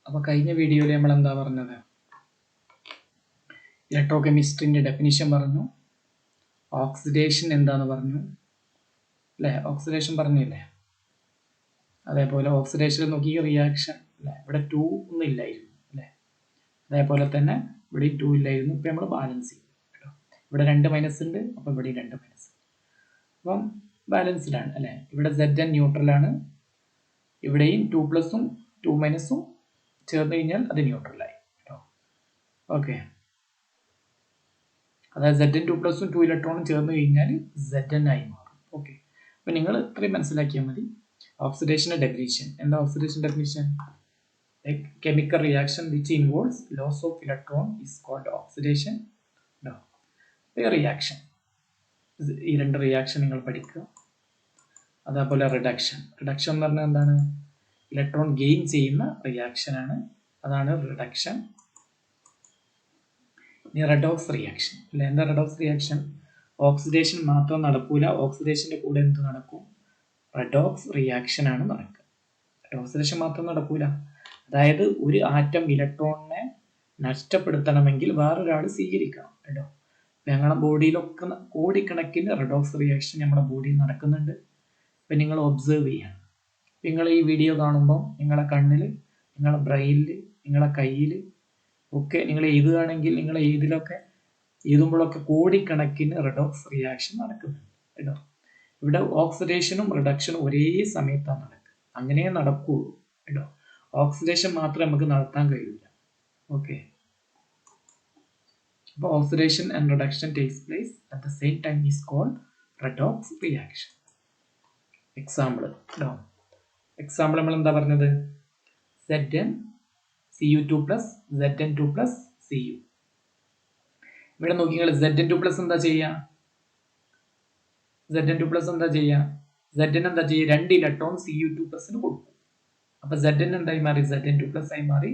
അപ്പോൾ കഴിഞ്ഞ വീഡിയോയിൽ നമ്മൾ എന്താ പറഞ്ഞത്? ഇലക്ട്രോകെമിസ്ട്രിൻ്റെ ഡെഫിനിഷൻ പറഞ്ഞു, ഓക്സിഡേഷൻ എന്താന്ന് പറഞ്ഞു അല്ലേ? ഓക്സിഡേഷൻ പറഞ്ഞില്ലേ? അതേപോലെ ഓക്സിഡേഷൻ നോക്കി റിയാക്ഷൻ അല്ലേ, ഇവിടെ 2 ഒന്നും ഇല്ലായിരുന്നു അല്ലേ? അതേപോലെ തന്നെ ഇവിടെ 2 ഇല്ലായിരുന്നു. ഇപ്പം നമ്മൾ ബാലൻസ് ചെയ്യും കേട്ടോ. ഇവിടെ 2 മൈനസ് ഉണ്ട്, അപ്പം ഇവിടെ 2 മൈനസ്. അപ്പം ബാലൻസ്ഡ് ആണ് അല്ലേ? ഇവിടെ Zn ന്യൂട്രലാണ്, ഇവിടെയും 2 പ്ലസും 2 മൈനസും ചേർന്ന് കഴിഞ്ഞാൽ അത് ന്യൂട്രലായി കേട്ടോ. ഓക്കെ, അതായത് Zn 2 പ്ലസും 2 ഇലക്ട്രോണും ചേർന്ന് കഴിഞ്ഞാൽ Zn ആയി മാറും. ഓക്കെ, അപ്പം നിങ്ങൾ ഇത്രയും മനസ്സിലാക്കിയാൽ മതി. ഓക്സിഡേഷൻ്റെ ഡെഫിനിഷൻ എന്താ? Oxidation definition: a chemical reaction which involves loss of electron is called oxidation. No, a reaction. ഈ 2 റിയാക്ഷൻ നിങ്ങൾ പഠിക്കുക. അതേപോലെ റിഡക്ഷൻ. റിഡക്ഷൻ എന്ന് പറഞ്ഞാൽ എന്താണ്? ഇലക്ട്രോൺ ഗെയിൻ ചെയ്യുന്ന റിയാക്ഷൻ ആണ്, അതാണ് റിഡക്ഷൻ. ഇനി റെഡോക്സ് റിയാക്ഷൻ അല്ലെ? എന്താ റെഡോക്സ് റിയാക്ഷൻ? ഓക്സിഡേഷൻ മാത്രം നടക്കൂല, ഓക്സിഡേഷന്റെ കൂടെ എന്ത് നടക്കും? റെഡോക്സ് റിയാക്ഷൻ ആണ് നടക്കുക. ഓക്സിഡേഷൻ മാത്രം നടക്കൂല, അതായത് ഒരു ആറ്റം ഇലക്ട്രോണിനെ നഷ്ടപ്പെടുത്തണമെങ്കിൽ വേറൊരാൾ സ്വീകരിക്കണം കേട്ടോ. ഞങ്ങളുടെ ബോഡിയിലൊക്കെ കോടിക്കണക്കിന് റെഡോക്സ് റിയാക്ഷൻ നമ്മുടെ ബോഡിയിൽ നടക്കുന്നുണ്ട്. അപ്പം നിങ്ങൾ ഒബ്സേർവ് ചെയ്യണം. നിങ്ങൾ ഈ വീഡിയോ കാണുമ്പോൾ നിങ്ങളെ കണ്ണിൽ, നിങ്ങളെ ബ്രെയിനിൽ, നിങ്ങളെ കയ്യിൽ ഒക്കെ നിങ്ങൾ എഴുതുകയാണെങ്കിൽ നിങ്ങൾ എഴുതുമ്പോഴൊക്കെ കോടിക്കണക്കിന് റെഡോക്സ് റിയാക്ഷൻ നടക്കുന്നുണ്ട് കേട്ടോ. ഇവിടെ ഓക്സിഡേഷനും റിഡക്ഷനും ഒരേ സമയത്താണ് നടക്കുക. അങ്ങനെ നടക്കുകയുള്ളൂ കേട്ടോ. ഓക്സിഡേഷൻ മാത്രമേ നമുക്ക് നടത്താൻ കഴിയില്ല. ഓക്കെ, അപ്പോൾ oxidation and reduction takes place at the same time is called redox reaction. Example കേട്ടോ. എക്സാമ്പിൾ നമ്മൾ എന്താ പറഞ്ഞത്? Zn Cu2 plus Zn2 plus Cu. ഇവിടെ നോക്കി നിങ്ങൾ Zn2 പ്ലസ് എന്താ ചെയ്യുക? Zn2 പ്ലസ് എന്താ ചെയ്യുക? Zn എന്താ ചെയ്യുക? 2 ഇലക്ട്രോൺ Cu2 പ്ലസിന് കൊടുക്കും. അപ്പൊ Zn എന്തായി മാറി? Zn2 പ്ലസ് ആയി മാറി.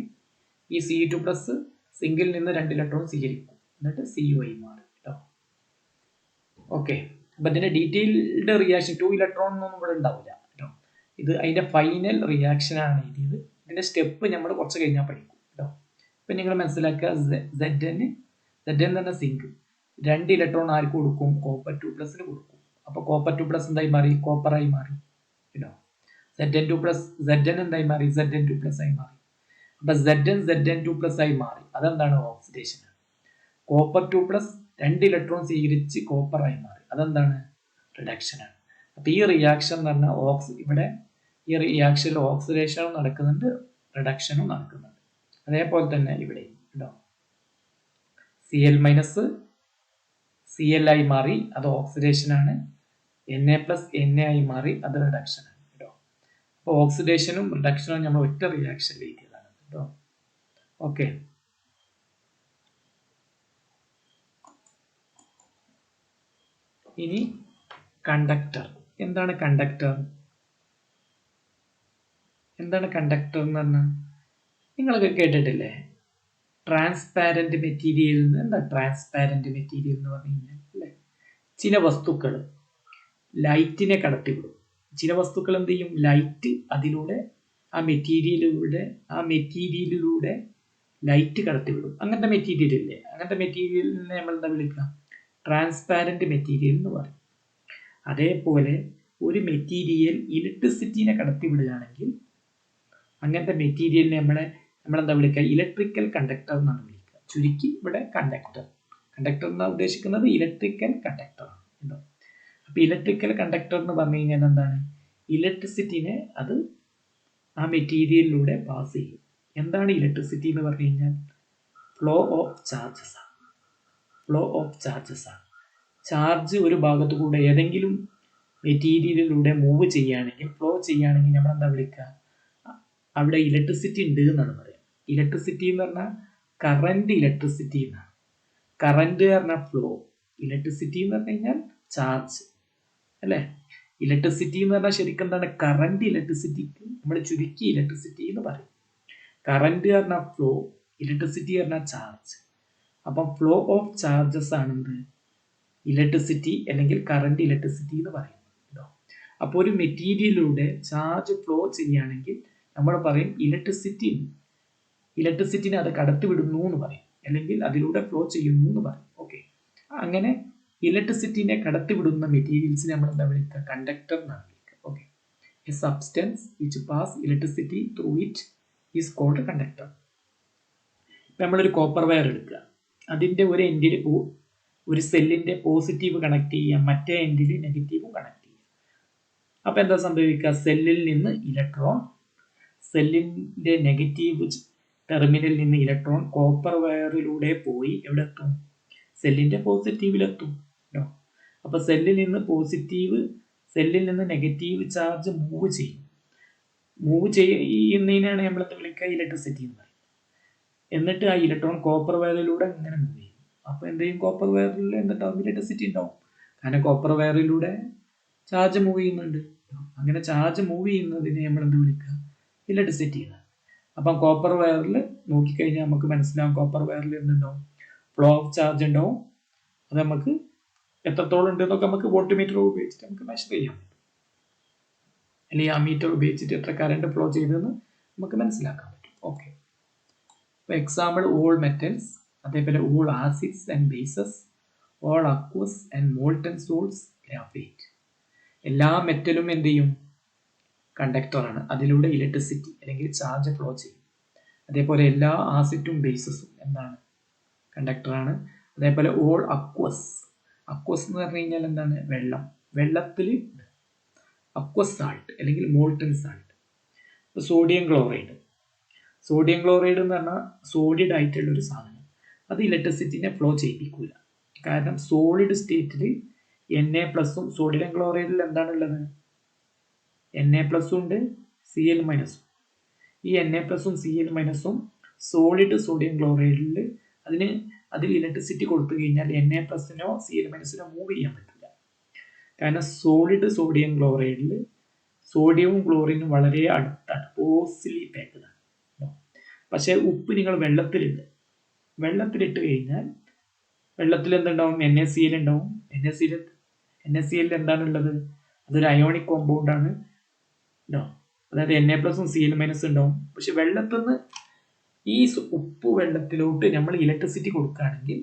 ഈ Cu2 പ്ലസ് സിംഗിൾ നിന്ന് 2 ഇലക്ട്രോൺ സ്വീകരിക്കും, എന്നിട്ട് Cu ആയി മാറി കേട്ടോ. ഓക്കെ, അപ്പൊ ഇതിന്റെ ഡീറ്റെയിൽഡ് റിയാക്ഷൻ 2 ഇലക്ട്രോൺ ഒന്നും ഇവിടെ ഉണ്ടാവില്ല കേട്ടോ. ഇത് അതിന്റെ ഫൈനൽ റിയാക്ഷൻ ആണ് എഴുതിയത്. ഇതിന്റെ സ്റ്റെപ്പ് നമ്മൾ കുറച്ച് കഴിഞ്ഞാൽ പഠിക്കും കേട്ടോ. ഇപ്പൊ നിങ്ങൾ മനസ്സിലാക്കുക, Zn തന്നെ സിങ്ക് 2 ഇലക്ട്രോൺ ആർക്ക് കൊടുക്കും? കോപ്പർ 2 പ്ലസിന് കൊടുക്കും. അപ്പൊ കോപ്പർ 2 പ്ലസ് എന്തായി മാറി? കോപ്പറായി മാറി കേട്ടോ. Zn2 പ്ലസ് Zn എന്തായി മാറി? Zn2 പ്ലസ് ആയി മാറി. അപ്പൊ Zn2 പ്ലസ് ആയി മാറി. അതെന്താണ്? ഓക്സിഡേഷൻ. കോപ്പർ 2 പ്ലസ് 2 ഇലക്ട്രോൺ സ്വീകരിച്ച് കോപ്പർ ആയി മാറി. അതെന്താണ്? റിഡക്ഷൻ ആണ്. അപ്പൊ ഈ റിയാക്ഷൻ എന്ന് പറഞ്ഞാൽ ഇവിടെ ഈ റിയാക്ഷനിൽ ഓക്സിഡേഷനും നടക്കുന്നുണ്ട്, റിഡക്ഷനും നടക്കുന്നുണ്ട്. അതേപോലെ തന്നെ ഇവിടെ കേട്ടോ, Cl മൈനസ് Cl ആയി മാറി, അത് ഓക്സിഡേഷൻ ആണ്. Na പ്ലസ് Na ആയി മാറി, അത് റിഡക്ഷൻ ആണ് കേട്ടോ. അപ്പോൾ ഓക്സിഡേഷനും റിഡക്ഷനും നമ്മൾ ഒറ്റ റിയാക്ഷൻ എഴുതിയതാണ് കേട്ടോ. ഓക്കെ, ഇനി കണ്ടക്ടർ. എന്താണ് കണ്ടക്ടർ? എന്താണ് കണ്ടക്ടർ എന്ന് പറഞ്ഞാൽ നിങ്ങളൊക്കെ കേട്ടിട്ടില്ലേ? Transparent material. എന്താ ട്രാൻസ്പാരന്റ് മെറ്റീരിയൽ എന്ന് പറഞ്ഞു കഴിഞ്ഞാൽ അല്ലേ, ചില വസ്തുക്കൾ ലൈറ്റിനെ കടത്തിവിടും. ചില വസ്തുക്കൾ എന്ത് ചെയ്യും? ലൈറ്റ് അതിലൂടെ ആ മെറ്റീരിയലിലൂടെ ലൈറ്റ് കടത്തിവിടും. അങ്ങനത്തെ മെറ്റീരിയൽ ഇല്ലേ? അങ്ങനത്തെ മെറ്റീരിയലിനെ നമ്മൾ എന്താ വിളിക്കുക? ട്രാൻസ്പാരന്റ് മെറ്റീരിയൽ എന്ന് പറയും. അതേപോലെ ഒരു മെറ്റീരിയൽ ഇലക്ട്രിസിറ്റിനെ കടത്തിവിടുകയാണെങ്കിൽ അങ്ങനത്തെ മെറ്റീരിയലിനെ നമ്മളെന്താ വിളിക്കുക? ഇലക്ട്രിക്കൽ കണ്ടക്ടർ എന്നാണ് വിളിക്കുക. ചുരുക്കി ഇവിടെ കണ്ടക്ടർ എന്നാണ് ഉദ്ദേശിക്കുന്നത്, ഇലക്ട്രിക്കൽ കണ്ടക്ടർ ആണ് കേട്ടോ. അപ്പൊ ഇലക്ട്രിക്കൽ കണ്ടക്ടർ എന്ന് പറഞ്ഞു കഴിഞ്ഞാൽ എന്താണ്? ഇലക്ട്രിസിറ്റിനെ അത് ആ മെറ്റീരിയലിലൂടെ പാസ് ചെയ്യും. എന്താണ് ഇലക്ട്രിസിറ്റി എന്ന് പറഞ്ഞു കഴിഞ്ഞാൽ? ഫ്ലോ ഓഫ് ചാർജസ് ആണ്. ഫ്ലോ ഓഫ് ചാർജസ് ആണ്. ചാർജ് ഒരു ഭാഗത്തു കൂടെ ഏതെങ്കിലും മെറ്റീരിയലിലൂടെ മൂവ് ചെയ്യുകയാണെങ്കിൽ, ഫ്ലോ ചെയ്യുകയാണെങ്കിൽ നമ്മൾ എന്താ വിളിക്കുക? അവിടെ ഇലക്ട്രിസിറ്റി ഉണ്ട് എന്നാണ് പറയുക. ഇലക്ട്രിസിറ്റി എന്ന് പറഞ്ഞാൽ കറന്റ് ഇലക്ട്രിസിറ്റി എന്നാണ്. കറന്റ് പറഞ്ഞാൽ ഫ്ലോ, ഇലക്ട്രിസിറ്റി എന്ന് പറഞ്ഞു കഴിഞ്ഞാൽ ചാർജ് അല്ലേ? ഇലക്ട്രിസിറ്റി എന്ന് പറഞ്ഞാൽ ശരിക്കും എന്താണ്? കറന്റ് ഇലക്ട്രിസിറ്റിക്ക് നമ്മൾ ചുരുക്കി ഇലക്ട്രിസിറ്റി എന്ന് പറയും. കറന്റ് പറഞ്ഞാൽ ഫ്ലോ, ഇലക്ട്രിസിറ്റി പറഞ്ഞാൽ ചാർജ്. അപ്പം ഫ്ലോ ഓഫ് ചാർജസ് ആണെന്ത്? ഇലക്ട്രിസിറ്റി അല്ലെങ്കിൽ കറന്റ് ഇലക്ട്രിസിറ്റി എന്ന് പറയുന്നത് കേട്ടോ. അപ്പോൾ ഒരു മെറ്റീരിയലിലൂടെ ചാർജ് ഫ്ലോ ചെയ്യുകയാണെങ്കിൽ നമ്മൾ പറയും ഇലക്ട്രിസിറ്റി ഉണ്ട്. ഇലക്ട്രിസിറ്റിനെ അത് കടത്തിവിടുന്നു എന്ന് പറയും, അല്ലെങ്കിൽ അതിലൂടെ ഫ്ലോ ചെയ്യുന്നു എന്ന് പറയും. ഓക്കെ, അങ്ങനെ ഇലക്ട്രിസിറ്റിനെ കടത്തിവിടുന്ന മെറ്റീരിയൽസിനെ നമ്മൾ എന്താ വിളിക്കുക? കണ്ടക്ടർ എന്നാണ് വിളിക്കുക. Okay, a substance which pass electricity through it is called conductor. ഇപ്പം നമ്മളൊരു കോപ്പർ വയർ എടുക്കുക, അതിൻ്റെ ഒരു എൻഡിൽ ഒരു സെല്ലിൻ്റെ പോസിറ്റീവ് കണക്ട് ചെയ്യാം, മറ്റേ എൻഡിൽ നെഗറ്റീവും കണക്ട് ചെയ്യാം. അപ്പം എന്താ സംഭവിക്കുക? സെല്ലിൽ നിന്ന് ഇലക്ട്രോൺ, സെല്ലിൻ്റെ നെഗറ്റീവ് ടെർമിനലിൽ നിന്ന് ഇലക്ട്രോൺ കോപ്പർ വയറിലൂടെ പോയി എവിടെ എത്തും? സെല്ലിൻ്റെ പോസിറ്റീവിലെത്തും. അപ്പോൾ സെല്ലിൽ നിന്ന് നെഗറ്റീവ് ചാർജ് മൂവ് ചെയ്യും. മൂവ് ചെയ്യുന്നതിനാണ് നമ്മളെന്ത് വിളിക്കുക? ഇലക്ട്രിസിറ്റി എന്ന് പറയും. എന്നിട്ട് ആ ഇലക്ട്രോൺ കോപ്പർ വയറിലൂടെ ഇങ്ങനെ മൂവ് ചെയ്യും. അപ്പോൾ എന്ത് ചെയ്യും? കോപ്പർ വയറിൽ എന്തുണ്ടാവും? ഇലക്ട്രിസിറ്റി ഉണ്ടാവും. കാരണം കോപ്പർ വയറിലൂടെ ചാർജ് മൂവ് ചെയ്യുന്നുണ്ട്. അങ്ങനെ ചാർജ് മൂവ് ചെയ്യുന്നതിനെ നമ്മൾ എന്ത് വിളിക്കുക? ഇലക്ട്രിസിറ്റി എന്ന്. അപ്പം കോപ്പർ വയറിൽ നോക്കിക്കഴിഞ്ഞാൽ നമുക്ക് മനസ്സിലാവും, കോപ്പർ വയറിൽ എന്തുണ്ടാവും? ഫ്ലോ ഓഫ് ചാർജ് ഉണ്ടാവും. അത് നമുക്ക് എത്രത്തോളം ഉണ്ട് എന്നൊക്കെ നമുക്ക് വോൾട്ട്മീറ്റർ ഉപയോഗിച്ചിട്ട് നമുക്ക് മെഷർ ചെയ്യാൻ പറ്റും, അല്ലെങ്കിൽ ആ മീറ്റർ ഉപയോഗിച്ചിട്ട് എത്ര കറണ്ട് ഫ്ലോ ചെയ്തെന്ന് നമുക്ക് മനസ്സിലാക്കാൻ പറ്റും. ഓക്കെ, ഇപ്പോൾ എക്സാമ്പിൾ ഓൾ മെറ്റൽസ്, അതേപോലെ all acids and bases, all aqueous and molten salts, graphite. എല്ലാ മെറ്റലും എന്ത് ചെയ്യും? കണ്ടക്ടറാണ്. അതിലൂടെ ഇലക്ട്രിസിറ്റി അല്ലെങ്കിൽ ചാർജ് ഫ്ലോ ചെയ്യും. അതേപോലെ എല്ലാ ആസിഡും ബേസസും എന്താണ്? കണ്ടക്ടറാണ്. അതേപോലെ ഓൾ അക്വസ്, അക്വസ് എന്ന് പറഞ്ഞു കഴിഞ്ഞാൽ എന്താണ്? വെള്ളം. വെള്ളത്തിൽ അക്വസ് സാൾട്ട് അല്ലെങ്കിൽ molten salt. Sodium chloride, sodium chloride എന്ന് പറഞ്ഞാൽ സോളിഡ് ആയിട്ടുള്ള ഒരു സാധനം. അത് ഇലക്ട്രിസിറ്റിനെ ഫ്ലോ ചെയ്യിപ്പിക്കൂല. കാരണം സോളിഡ് സ്റ്റേറ്റിൽ Na+ഉം സോഡിയം ക്ലോറൈഡിൽ എന്താണുള്ളത്? Na+ ഉണ്ട്, Cl-. ഈ Na+ഉം Cl- സോളിഡ് സോഡിയം ക്ലോറൈഡിൽ അതിൽ ഇലക്ട്രിസിറ്റി കൊടുത്തു കഴിഞ്ഞാൽ Na+നോ Cl- മൂവ് ചെയ്യാൻ പറ്റില്ല. കാരണം സോളിഡ് സോഡിയം ക്ലോറൈഡിൽ സോഡിയവും ക്ലോറിനും വളരെ അടുത്താണ്, ക്ലോസ്ലി പാക്ക്ഡ് ആണ്. പക്ഷേ ഉപ്പ് നിങ്ങൾ വെള്ളത്തിലിട്ട് കഴിഞ്ഞാൽ വെള്ളത്തിൽ എന്തുണ്ടാവും? NaCl ഉണ്ടാവും. NaCl എന്താണുള്ളത്? അതൊരു അയോണിക് കോമ്പൗണ്ട് ആണ്. അതായത് Na+ഉം Cl- ഉണ്ടാവും. പക്ഷെ വെള്ളത്തിൽ നിന്ന് ഈ ഉപ്പ് വെള്ളത്തിലോട്ട് നമ്മൾ ഇലക്ട്രിസിറ്റി കൊടുക്കുകയാണെങ്കിൽ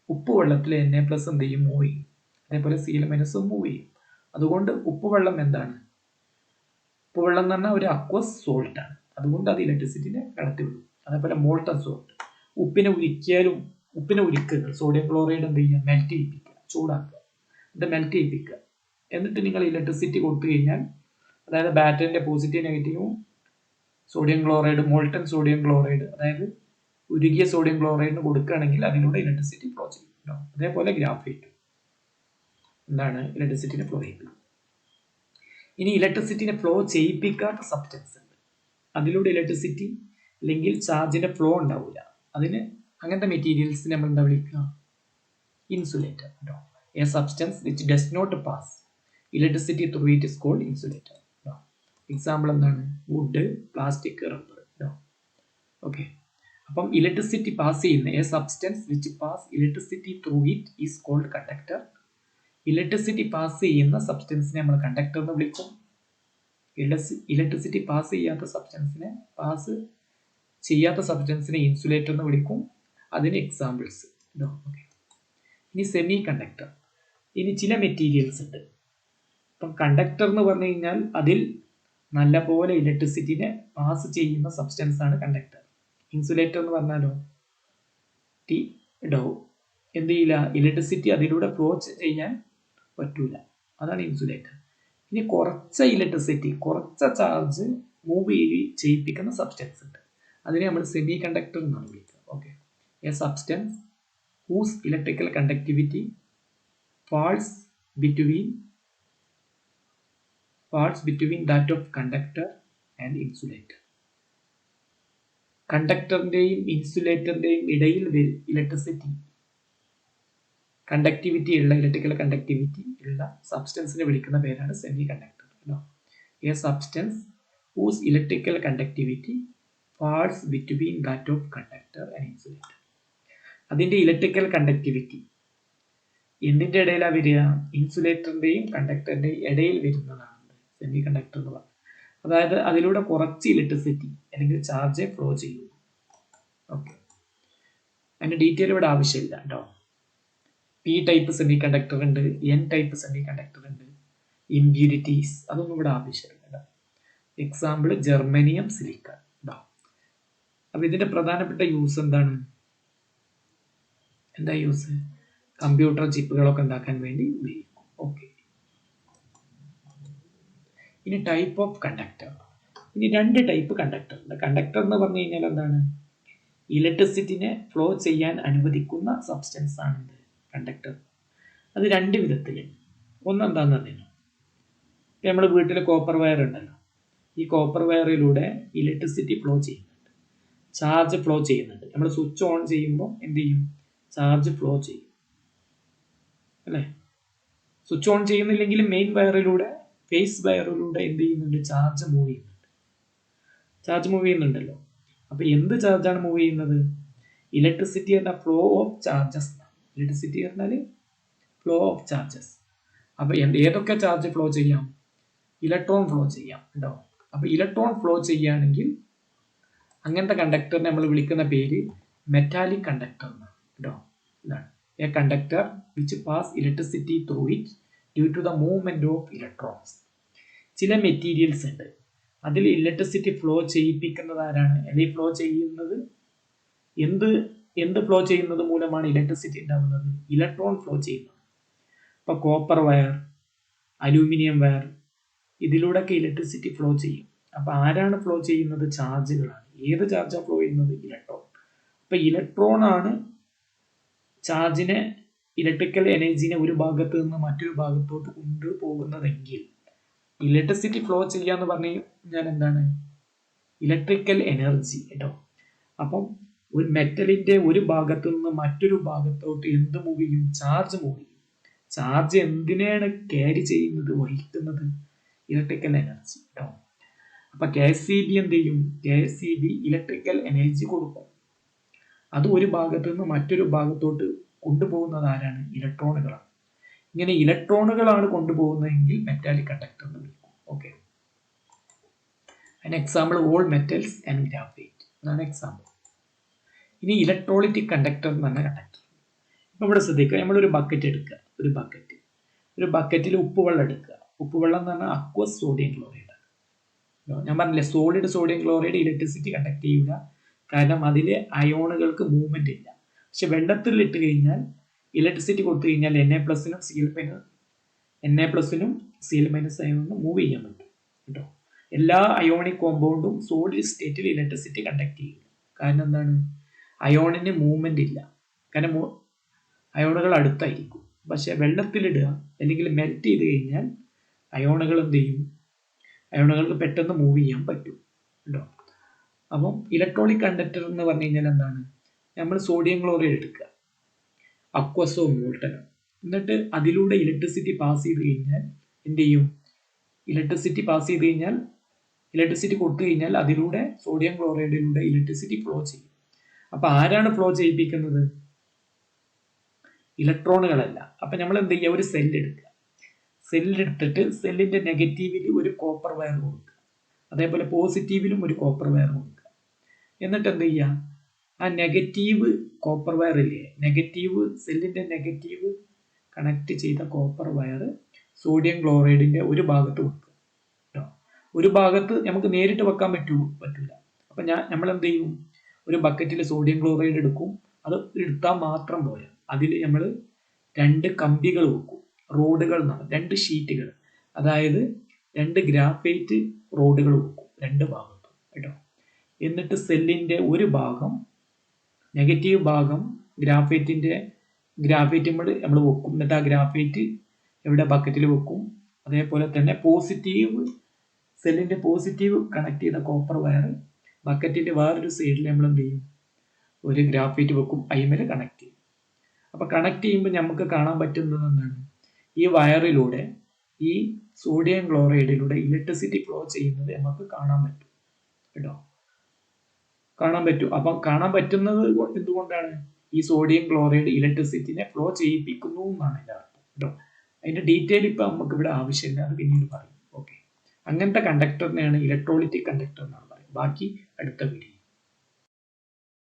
ഉപ്പ് വെള്ളത്തിൽ Na+ എന്ത് ചെയ്യും? മൂവ് ചെയ്യും. അതേപോലെ Cl- മൂവ് ചെയ്യും. അതുകൊണ്ട് ഉപ്പ് വെള്ളം എന്താണ്? ഉപ്പ് വെള്ളം എന്ന് പറഞ്ഞാൽ ഒരു അക്വസ് സോൾട്ട് ആണ്. അതുകൊണ്ട് അത് ഇലക്ട്രിസിറ്റിനെ കടത്തിവിടും. അതേപോലെ മോൾട്ടൺ സോൾട്ട്, ഉപ്പിനെ ഉരുക്കുക, സോഡിയം ക്ലോറൈഡ് എന്ത് ചെയ്യുക? മെൽറ്റ് ചെയ്യിപ്പിക്കുക, ചൂടാക്കുക, എന്നിട്ട് മെൽറ്റ് ചെയ്യിപ്പിക്കുക. എന്നിട്ട് നിങ്ങൾ ഇലക്ട്രിസിറ്റി കൊടുത്തു കഴിഞ്ഞാൽ, അതായത് ബാറ്ററിന്റെ പോസിറ്റീവ് നെഗറ്റീവും sodium chloride, molten sodium chloride, അതായത് ഉരുകിയ സോഡിയം ക്ലോറൈഡിന് കൊടുക്കുകയാണെങ്കിൽ അതിലൂടെ ഇലക്ട്രിസിറ്റി ഫ്ലോ ചെയ്യും. അതേപോലെ ഗ്രാഫൈറ്റ് എന്താണ്? ഇലക്ട്രിസിറ്റിനെ ഫ്ലോ ചെയ്യിപ്പിക്കും. ഇനി ഇലക്ട്രിസിറ്റിനെ ഫ്ലോ ചെയ്യിപ്പിക്കാത്ത സബ്സ്റ്റൻസ് ഉണ്ട്. അതിലൂടെ ഇലക്ട്രിസിറ്റി അല്ലെങ്കിൽ ചാർജിന്റെ ഫ്ലോ ഉണ്ടാവില്ല. അങ്ങനത്തെ മെറ്റീരിയൽസിനെ നമ്മൾ എന്താ വിളിക്കുക? Insulator. A substance which does not pass electricity through it is called insulator. Example എന്താണ്? Wood, plastic, rubber. ഓക്കെ, അപ്പം ഇലക്ട്രിസിറ്റി പാസ് ചെയ്യുന്ന a substance which pass electricity through it is called conductor. Electricity pass ചെയ്യുന്ന സബ്സ്റ്റൻസിനെ നമ്മൾ conductor എന്ന് വിളിക്കും. Electricity pass ചെയ്യാത്ത സബ്സ്റ്റൻസിനെ insulator എന്ന് വിളിക്കും. അതിന് എക്സാമ്പിൾസ്. ഇനി സെമി കണ്ടക്ടർ. ഇനി ചില മെറ്റീരിയൽസ് ഉണ്ട്. ഇപ്പം കണ്ടക്ടർ എന്ന് പറഞ്ഞു കഴിഞ്ഞാൽ അതിൽ നല്ലപോലെ ഇലക്ട്രിസിറ്റിനെ പാസ് ചെയ്യുന്ന സബ്സ്റ്റൻസ് ആണ് കണ്ടക്ടർ. ഇൻസുലേറ്റർ എന്ന് പറഞ്ഞാലോ എന്ത് ചെയ്യില്ല? ഇലക്ട്രിസിറ്റി അതിലൂടെ ഫ്ലോ ചെയ്യാൻ പറ്റൂല. അതാണ് ഇൻസുലേറ്റർ. ഇനി കുറച്ച ചാർജ് മൂവ് ചെയ്യിപ്പിക്കുന്ന സബ്സ്റ്റൻസ് ഉണ്ട്. അതിനെ നമ്മൾ സെമി കണ്ടക്ടർ എന്നാണ് വിളിക്കുക. Okay, a substance whose electrical conductivity falls between that of conductor and insulator. കണ്ടക്ടറിന്റെയും ഇൻസുലേറ്ററിന്റെയും ഇടയിൽ ഇലക്ട്രിക്കൽ കണ്ടക്ടിവിറ്റി ഉള്ള സബ്സ്റ്റൻസിനെ വിളിക്കുന്ന പേരാണ് semi conductor. A substance whose electrical conductivity falls between that of conductor and insulator. അതിന്റെ ഇലക്ട്രിക്കൽ കണ്ടക്ടിവിറ്റി എന്തിന്റെ ഇടയിലാണ് വരിക? ഇൻസുലേറ്ററിന്റെയും കണ്ടക്ടറിന്റെയും ഇടയിൽ വരുന്നതാണ് സെമി കണ്ടക്ടർ എന്ന് പറയുന്നത്. അതായത് അതിലൂടെ കുറച്ച് ഇലക്ട്രിസിറ്റി അല്ലെങ്കിൽ ചാർജ് ഫ്ലോ ചെയ്യും. ഓക്കെ, അതിൻ്റെ ഡീറ്റെയിൽ ഇവിടെ ആവശ്യമില്ല കേട്ടോ. പി ടൈപ്പ് സെമി കണ്ടക്ടർ ഉണ്ട്, എൻ ടൈപ്പ് സെമി കണ്ടക്ടർ ഉണ്ട്, ഇമ്പ്യൂരിറ്റീസ് അതൊന്നും ഇവിടെ ആവശ്യമില്ല കേട്ടോ. എക്സാമ്പിൾ ജർമ്മനിയം സിലിക്കൺ കേട്ടോ. അപ്പൊ ഇതിന്റെ പ്രധാനപ്പെട്ട യൂസ് എന്താണ്? എന്താ യൂസ്? കമ്പ്യൂട്ടർ ചിപ്പുകളൊക്കെ ഉണ്ടാക്കാൻ വേണ്ടി ഉപയോഗിക്കും. ഓക്കെ, ഇനി ടൈപ്പ് ഓഫ് കണ്ടക്ടർ. ഇനി രണ്ട് ടൈപ്പ് കണ്ടക്ടർ ഉണ്ട്. കണ്ടക്ടർ എന്ന് പറഞ്ഞു കഴിഞ്ഞാൽ എന്താണ്? ഇലക്ട്രിസിറ്റിനെ ഫ്ലോ ചെയ്യാൻ അനുവദിക്കുന്ന സബ്സ്റ്റൻസ് ആണ് കണ്ടക്ടർ. അത് രണ്ട് വിധത്തിലുണ്ട്. ഒന്നെന്താന്ന് പറഞ്ഞു, നമ്മുടെ വീട്ടിൽ കോപ്പർ വയർ ഉണ്ടല്ലോ, ഈ കോപ്പർ വയറിലൂടെ ഇലക്ട്രിസിറ്റി ഫ്ലോ ചെയ്യുന്നുണ്ട്, ചാർജ് ഫ്ലോ ചെയ്യുന്നുണ്ട്. നമ്മൾ സ്വിച്ച് ഓൺ ചെയ്യുമ്പോൾ എന്ത് ചെയ്യും? ചാർജ് ഫ്ലോ ചെയ്യും അല്ലേ? സ്വിച്ച് ഓൺ ചെയ്യുന്നില്ലെങ്കിൽ മെയിൻ വയറിലൂടെ, ഫേസ് വയറിലൂടെ എന്ത് ചെയ്യുന്നുണ്ട്? ചാർജ് മൂവ് ചെയ്യുന്നുണ്ട്. ചാർജ് മൂവ് ചെയ്യുന്നുണ്ടല്ലോ. അപ്പൊ എന്ത് ചാർജാണ് മൂവ് ചെയ്യുന്നത്? ഇലക്ട്രിസിറ്റി എന്ന ഫ്ലോ ഓഫ് ചാർജസ്. ഇലക്ട്രിസിറ്റി പറഞ്ഞാൽ ഫ്ലോ ഓഫ് ചാർജസ്. അപ്പൊ ഏതൊക്കെ ചാർജ് ഫ്ലോ ചെയ്യാം? ഇലക്ട്രോൺ ഫ്ലോ ചെയ്യാം കേട്ടോ. അപ്പൊ ഇലക്ട്രോൺ ഫ്ലോ ചെയ്യുകയാണെങ്കിൽ അങ്ങനത്തെ കണ്ടക്ടറിനെ നമ്മൾ വിളിക്കുന്ന പേര് മെറ്റാലിക് കണ്ടക്ടർ എന്നാണ് കേട്ടോ. ഇതാണ് a conductor which pass electricity through it due to the movement of electrons. ചില മെറ്റീരിയൽസ് ഉണ്ട്, അതിൽ ഇലക്ട്രിസിറ്റി ഫ്ലോ ചെയ്യിപ്പിക്കുന്നത് ആരാണ്? അല്ലെങ്കിൽ ഫ്ലോ ചെയ്യുന്നത് എന്ത് ഫ്ലോ ചെയ്യുന്നത് മൂലമാണ് ഇലക്ട്രിസിറ്റി ഉണ്ടാകുന്നത്? ഇലക്ട്രോൺ ഫ്ലോ ചെയ്യുന്നത്. ഇപ്പൊ കോപ്പർ വയർ, അലൂമിനിയം വയർ, ഇതിലൂടെയൊക്കെ ഇലക്ട്രിസിറ്റി ഫ്ലോ ചെയ്യും. അപ്പൊ ആരാണ് ഫ്ലോ ചെയ്യുന്നത്? ചാർജുകളാണ്. ഏത് ചാർജാണ് ഫ്ലോ ചെയ്യുന്നത്? ഇലക്ട്രോൺ. അപ്പൊ ഇലക്ട്രോൺ ആണ് ചാർജിനെ, ഇലക്ട്രിക്കൽ എനർജിനെ ഒരു ഭാഗത്ത് നിന്ന് മറ്റൊരു ഭാഗത്തോട്ട് കൊണ്ടുപോകുന്നതെങ്കിൽ ഇലക്ട്രിസിറ്റി ഫ്ലോ ചെയ്യാന്ന് പറഞ്ഞു കഴിഞ്ഞാൽ എന്താണ്? ഇലക്ട്രിക്കൽ എനർജി കേട്ടോ. അപ്പം ഒരു മെറ്റലിന്റെ ഒരു ഭാഗത്ത് നിന്ന് മറ്റൊരു ഭാഗത്തോട്ട് എന്ത് മൂവ് ചെയ്യും? ചാർജ് മൂവ് ചെയ്യും. ചാർജ് എന്തിനാണ് ക്യാരി ചെയ്യുന്നത്, വഹിക്കുന്നത്? ഇലക്ട്രിക്കൽ എനർജി കേട്ടോ. അപ്പൊ KSEB എന്ത് ചെയ്യും? KSEB ഇലക്ട്രിക്കൽ എനർജി കൊടുക്കും. അത് ഒരു ഭാഗത്ത് നിന്ന് മറ്റൊരു ഭാഗത്തോട്ട് കൊണ്ടുപോകുന്നത് ആരാണ്? ഇലക്ട്രോണുകളാണ്. ഇങ്ങനെ ഇലക്ട്രോണുകളാണ് കൊണ്ടുപോകുന്നതെങ്കിൽ മെറ്റാലിക് കണ്ടക്ടർ എന്ന് വിളിക്കും. Okay, an example all metals and graphite അതാണ് എക്സാമ്പിൾ. ഇനി ഇലക്ട്രോളിറ്റിക് കണ്ടക്ടർ എന്ന് പറഞ്ഞ കണ്ടക്ടർ. ഇപ്പൊ ഇവിടെ ശ്രദ്ധിക്കുക, നമ്മളൊരു ബക്കറ്റ് എടുക്കുക. ഒരു ബക്കറ്റിൽ ഉപ്പുവെള്ളം എടുക്കുക. ഉപ്പുവെള്ളം എന്ന് പറഞ്ഞാൽ അക്വസ് സോഡിയം ക്ലോറൈഡ്. ഞാൻ പറഞ്ഞില്ലേ, solid sodium chloride electricity conduct ചെയ്യില്ല, കാരണം അതിലെ അയോണുകൾക്ക് മൂവ്മെന്റ് ഇല്ല. പക്ഷെ വെള്ളത്തിൽ ഇട്ട് കഴിഞ്ഞാൽ ഇലക്ട്രിസിറ്റി കൊടുത്തു കഴിഞ്ഞാൽ Na+നും Cl- അയോണും മൂവ് ചെയ്യാൻ പറ്റും കേട്ടോ. എല്ലാ അയോണിക് കോമ്പൗണ്ടും സോളിഡ് സ്റ്റേറ്റിൽ ഇലക്ട്രിസിറ്റി കണ്ടക്ട് ചെയ്യും. കാരണം എന്താണ്? അയോണിന് മൂവ്മെന്റ് ഇല്ല, കാരണം അയോണുകൾ അടുത്തായിരിക്കും. പക്ഷെ വെള്ളത്തിലിടുക അല്ലെങ്കിൽ മെൽറ്റ് ചെയ്ത് കഴിഞ്ഞാൽ അയോണുകൾ എന്ത് ചെയ്യും? അയോണുകൾക്ക് പെട്ടെന്ന് മൂവ് ചെയ്യാൻ പറ്റും കേട്ടോ. അപ്പം ഇലക്ട്രോണിക് കണ്ടക്ടർ എന്ന് പറഞ്ഞു കഴിഞ്ഞാൽ എന്താണ്? നമ്മൾ സോഡിയം ക്ലോറൈഡ് എടുക്കുക, അക്വസോ മോൾട്ടനോ, എന്നിട്ട് അതിലൂടെ ഇലക്ട്രിസിറ്റി പാസ് ചെയ്ത് കഴിഞ്ഞാൽ എന്ത് ചെയ്യും? ഇലക്ട്രിസിറ്റി കൊടുത്തു കഴിഞ്ഞാൽ അതിലൂടെ സോഡിയം ക്ലോറൈഡിലൂടെ ഇലക്ട്രിസിറ്റി ഫ്ലോ ചെയ്യും. അപ്പൊ ആരാണ് ഫ്ലോ ചെയ്യിപ്പിക്കുന്നത്? ഇലക്ട്രോണുകളല്ല. അപ്പൊ നമ്മൾ എന്ത് ചെയ്യുക? ഒരു സെല്ലെടുത്തിട്ട് സെല്ലിന്റെ നെഗറ്റീവിൽ ഒരു കോപ്പർ വയർ കൊടുക്കുക, അതേപോലെ പോസിറ്റീവിലും ഒരു കോപ്പർ വയർ കൊടുക്കുക. എന്നിട്ട് എന്ത് ചെയ്യുക? ആ നെഗറ്റീവ് കോപ്പർ വയർ ഇല്ലേ, സെല്ലിന്റെ നെഗറ്റീവ് കണക്ട് ചെയ്ത കോപ്പർ വയർ സോഡിയം ക്ലോറൈഡിന്റെ ഒരു ഭാഗത്ത് വെക്കുക കേട്ടോ. ഒരു ഭാഗത്ത് നമുക്ക് നേരിട്ട് വെക്കാൻ പറ്റൂല. അപ്പൊ നമ്മൾ എന്ത് ചെയ്യും? ഒരു ബക്കറ്റിൽ സോഡിയം ക്ലോറൈഡ് എടുക്കും. അത് എടുത്താൽ മാത്രം പോരാ, അതിൽ നമ്മൾ 2 കമ്പികൾ വെക്കും, റോഡുകൾ എന്നാണ്, 2 ഷീറ്റുകൾ, അതായത് 2 ഗ്രാഫൈറ്റ് റോഡുകൾ വെക്കും 2 ഭാഗത്തും കേട്ടോ. എന്നിട്ട് സെല്ലിന്റെ ഒരു ഭാഗം, നെഗറ്റീവ് ഭാഗം ഗ്രാഫൈറ്റ് നമ്മൾ വെക്കും. എന്നിട്ട് ആ ഗ്രാഫൈറ്റ് എവിടെ? ബക്കറ്റിൽ വെക്കും. അതേപോലെ തന്നെ സെല്ലിന്റെ പോസിറ്റീവ് കണക്ട് ചെയ്ത കോപ്പർ വയർ ബക്കറ്റിന്റെ വേറൊരു സൈഡിൽ നമ്മൾ എന്ത് ചെയ്യും? ഒരു ഗ്രാഫൈറ്റ് വെക്കും, അയിമേല് കണക്ട് ചെയ്യും. അപ്പൊ കണക്ട് ചെയ്യുമ്പോൾ നമുക്ക് കാണാൻ പറ്റുന്നത് എന്താണ്? ഈ വയറിലൂടെ, ഈ സോഡിയം ക്ലോറൈഡിലൂടെ ഇലക്ട്രിസിറ്റി ഫ്ലോ ചെയ്യുന്നത് നമുക്ക് കാണാൻ പറ്റും കേട്ടോ. അപ്പം കാണാൻ പറ്റുന്നത് എന്തുകൊണ്ടാണ്? ഈ സോഡിയം ക്ലോറൈഡ് ഇലക്ട്രിസിറ്റിനെ ഫ്ലോ ചെയ്യിപ്പിക്കുന്നു എന്നാണ് എൻ്റെ അർത്ഥം കേട്ടോ. അതിന്റെ ഡീറ്റെയിൽ ഇപ്പൊ നമുക്ക് ഇവിടെ ആവശ്യമില്ല, അത് പിന്നീട് പറയും. ഓക്കെ, അങ്ങനത്തെ കണ്ടക്ടറിനെയാണ് ഇലക്ട്രോളിറ്റിക് കണ്ടക്ടർ എന്നാണ് പറയുന്നത്. ബാക്കി അടുത്ത വീഡിയോ.